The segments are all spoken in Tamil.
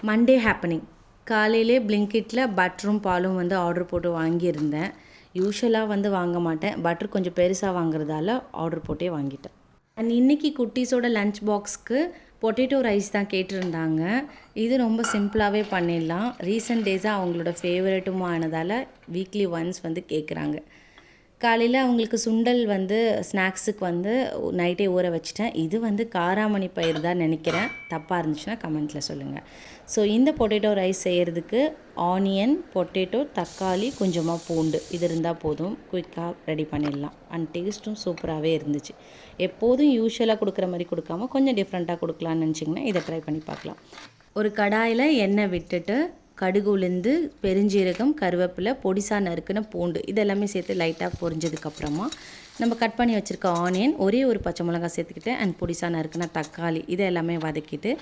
Monday happening. காலையிலே பிளிங்கிட்டில் பட்டரும் பாலும் வந்து ஆர்டர் போட்டு வாங்கியிருந்தேன். யூஷுவலாக வந்து வாங்க மாட்டேன். பட்டர் கொஞ்சம் பெருசாக வாங்குறதால ஆர்டர் போட்டே வாங்கிட்டேன். அண்ட் இன்றைக்கி குட்டீஸோட லன்ச் பாக்ஸ்க்கு பொட்டேட்டோ ரைஸ் தான் கேட்டிருந்தாங்க. இது ரொம்ப சிம்பிளாகவே பண்ணிடலாம். ரீசெண்ட் டேஸாக அவங்களோட ஃபேவரட்டும் ஆனதால் வீக்லி ஒன்ஸ் வந்து கேட்குறாங்க. காலையில் அவங்களுக்கு சுண்டல் வந்து ஸ்நாக்ஸுக்கு வந்து நைட்டே ஊற வச்சுட்டேன். இது வந்து காராமணி பயிர் தான் நினைக்கிறேன். தப்பாக இருந்துச்சுன்னா கமெண்ட்டில் சொல்லுங்கள். ஸோ இந்த பொட்டேட்டோ ரைஸ் செய்கிறதுக்கு ஆனியன், பொட்டேட்டோ, தக்காளி, கொஞ்சமாக பூண்டு இது இருந்தால் போதும். குயிக்காக ரெடி பண்ணிடலாம். அண்ட் டேஸ்ட்டும் சூப்பராகவே இருந்துச்சு. எப்போதும் யூஷுவலாக கொடுக்குற மாதிரி கொடுக்காம கொஞ்சம் டிஃப்ரெண்ட்டாக கொடுக்கலான்னு நினச்சிங்கன்னா இதை ட்ரை பண்ணி பார்க்கலாம். ஒரு கடாயில் எண்ணெய் விட்டுட்டு கடுகு, உளுந்து, பெருஞ்சீரகம், கருவேப்பிலை, பொடிசா நறுக்குன பூண்டு இதெல்லாமே சேர்த்து லைட்டாக பொரிஞ்சதுக்கப்புறமா நம்ம கட் பண்ணி வச்சுருக்க ஆனியன், ஒரே ஒரு பச்சை மிளகாய் சேர்த்துக்கிட்டு அண்ட் பொடிசா நறுக்குன தக்காளி இதை எல்லாமே வதக்கிட்டு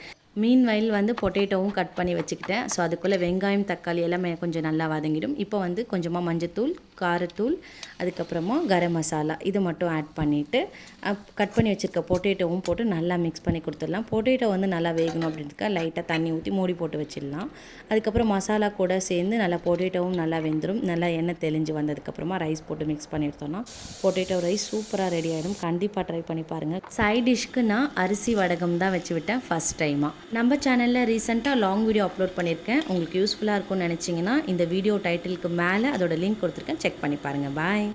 மீன் வயல் வந்து பொட்டேட்டோவும் கட் பண்ணி வச்சுக்கிட்டேன். ஸோ அதுக்குள்ளே வெங்காயம், தக்காளி எல்லாமே கொஞ்சம் நல்லா வதங்கிடும். இப்போ வந்து கொஞ்சமாக மஞ்சத்தூள், காரத்தூள், அதுக்கப்புறமா கரம் மசாலா இது மட்டும் ஆட் பண்ணிவிட்டு கட் பண்ணி வச்சுருக்க பொட்டேட்டோவும் போட்டு நல்லா மிக்ஸ் பண்ணி கொடுத்துடலாம். பொட்டேட்டோ வந்து நல்லா வேகணும் அப்படின்றதுக்காக லைட்டாக தண்ணி ஊற்றி மூடி போட்டு வச்சிடலாம். அதுக்கப்புறம் மசாலா கூட சேர்ந்து நல்லா பொட்டேட்டோவும் நல்லா வெந்துடும். நல்லா எண்ணெய் தெளிஞ்சு வந்ததுக்கப்புறமா ரைஸ் போட்டு மிக்ஸ் பண்ணி எடுத்தோன்னா பொட்டேட்டோ ரைஸ் சூப்பராக ரெடி ஆகிடும். கண்டிப்பாக ட்ரை பண்ணி பாருங்கள். சைட் டிஷ்க்கு நான் அரிசி வடகம் தான் வச்சு விட்டேன் ஃபஸ்ட் டைமாக. நம்ம சேனலில் ரீசெண்டாக லாங் வீடியோ அப்லோட் பண்ணியிருக்கேன். உங்களுக்கு யூஸ்ஃபுல்லாக இருக்கும்னு நினச்சிங்கன்னா இந்த வீடியோ டைட்டிலுக்கு மேலே அதோட லிங்க் கொடுத்துருக்கேன். செக் பண்ணி பாருங்கள். பாய்.